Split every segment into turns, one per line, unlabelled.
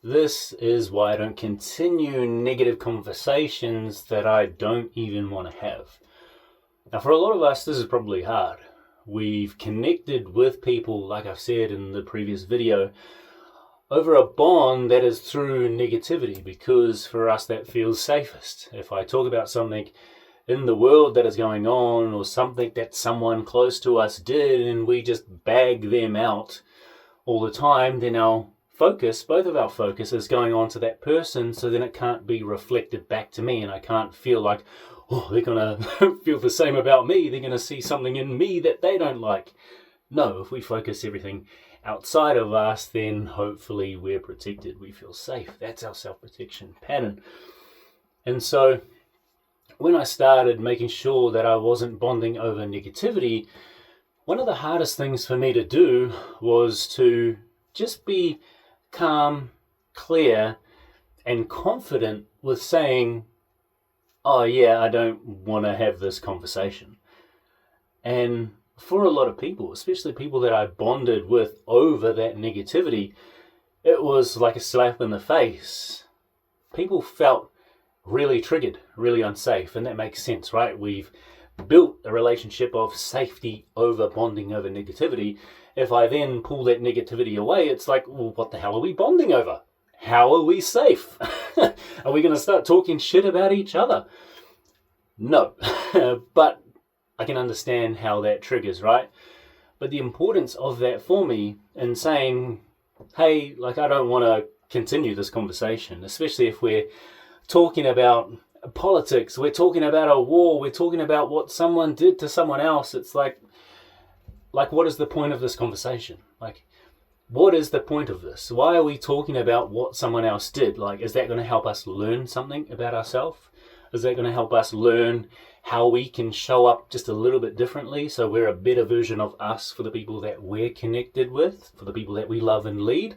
This is why I don't continue negative conversations that I don't even want to have. Now, for a lot of us, this is probably hard. We've connected with people, like I've said in the previous video, over a bond that is through negativity, because for us that feels safest. If I talk about something in the world that is going on, or something that someone close to us did, and we just bag them out all the time, then both of our focus is going on to that person, so then it can't be reflected back to me, and I can't feel like, oh, they're gonna feel the same about me, they're gonna see something in me that they don't like. No, if we focus everything outside of us, then hopefully we're protected, we feel safe. That's our self-protection pattern. And so when I started making sure that I wasn't bonding over negativity, one of the hardest things for me to do was to just be calm, clear, and confident with saying, oh yeah, I don't want to have this conversation. And for a lot of people, especially people that I bonded with over that negativity, it was like a slap in the face. People felt really triggered, really unsafe, and that makes sense, right? We've built a relationship of safety over bonding over negativity. If I then pull that negativity away, it's like, well, what the hell are we bonding over? How are we safe? Are we going to start talking shit about each other? No, but I can understand how that triggers, right? But the importance of that for me in saying, hey, like, I don't want to continue this conversation, especially if we're talking about politics, we're talking about a war, we're talking about what someone did to someone else. It's like what is the point of this conversation? Like, what is the point of this? Why are we talking about what someone else did? Like, is that going to help us learn something about ourselves? Is that going to help us learn how we can show up just a little bit differently, so we're a better version of us for the people that we're connected with, for the people that we love and lead?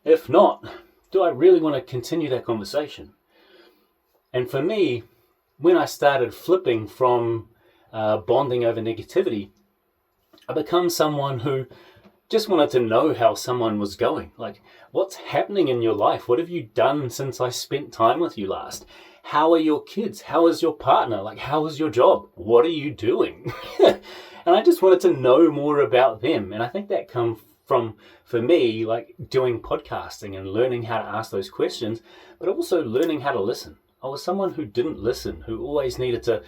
If not, do I really want to continue that conversation? And for me, when I started flipping from bonding over negativity, I become someone who just wanted to know how someone was going. Like, what's happening in your life? What have you done since I spent time with you last? How are your kids? How is your partner? Like, how is your job? What are you doing? And I just wanted to know more about them. And I think that comes from, for me, like doing podcasting and learning how to ask those questions, but also learning how to listen. I was someone who didn't listen, who always needed to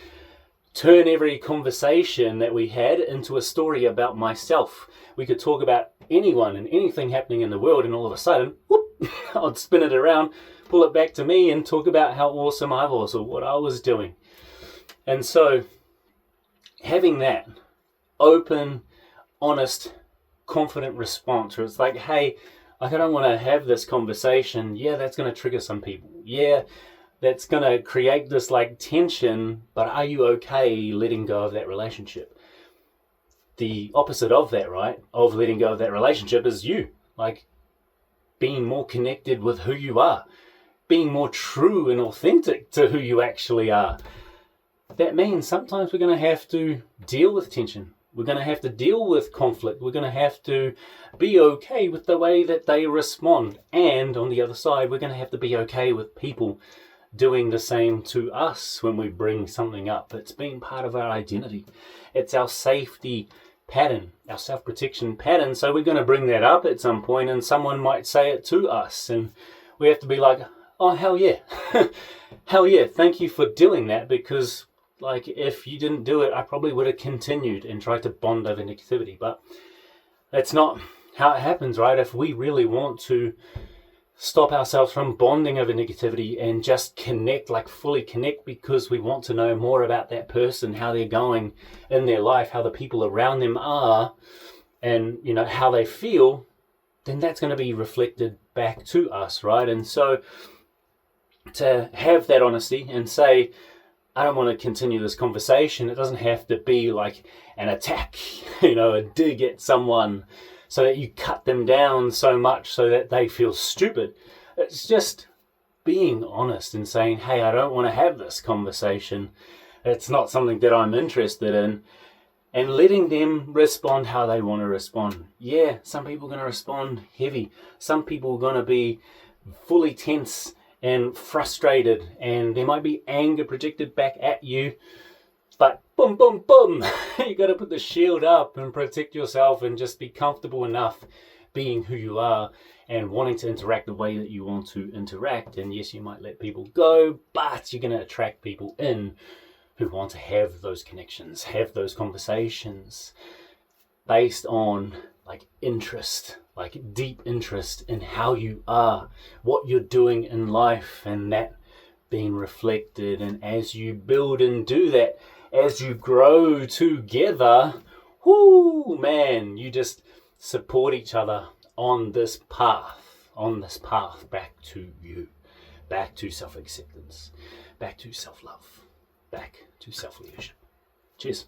turn every conversation that we had into a story about myself. We could talk about anyone and anything happening in the world, and all of a sudden, whoop, I'd spin it around, pull it back to me, and talk about how awesome I was or what I was doing. And so having that open, honest, confident response where it's like, hey, I don't want to have this conversation. Yeah, that's going to trigger some people. Yeah, that's going to create this like tension, but are you okay letting go of that relationship? The opposite of that, right, of letting go of that relationship is you, like, being more connected with who you are, being more true and authentic to who you actually are. That means sometimes we're going to have to deal with tension. We're going to have to deal with conflict. We're going to have to be okay with the way that they respond. And on the other side, we're going to have to be okay with people doing the same to us when we bring something up. It's been part of our identity. It's our safety pattern, our self-protection pattern. So we're going to bring that up at some point, and someone might say it to us, and we have to be like, oh, hell yeah. Hell yeah, thank you for doing that, because like, if you didn't do it, I probably would have continued and tried to bond over negativity. But that's not how it happens, right? If we really want to stop ourselves from bonding over negativity and just connect, like fully connect, because we want to know more about that person, how they're going in their life, how the people around them are, and how they feel, then that's going to be reflected back to us, right? And so to have that honesty and say, I don't want to continue this conversation. It doesn't have to be like an attack, a dig at someone so that you cut them down so much so that they feel stupid. It's just being honest and saying, hey, I don't want to have this conversation. It's not something that I'm interested in. And letting them respond how they want to respond. Yeah, some people are going to respond heavy. Some people are going to be fully tense and frustrated, and there might be anger projected back at you, but boom, boom, boom, you got to put the shield up and protect yourself and just be comfortable enough being who you are and wanting to interact the way that you want to interact. And yes, you might let people go, but you're going to attract people in who want to have those connections, have those conversations based on like interest, like deep interest in how you are, what you're doing in life, and that being reflected. And as you build and do that, as you grow together, whoo, man, you just support each other on this path back to you, back to self-acceptance, back to self-love, back to self-leadership. Cheers.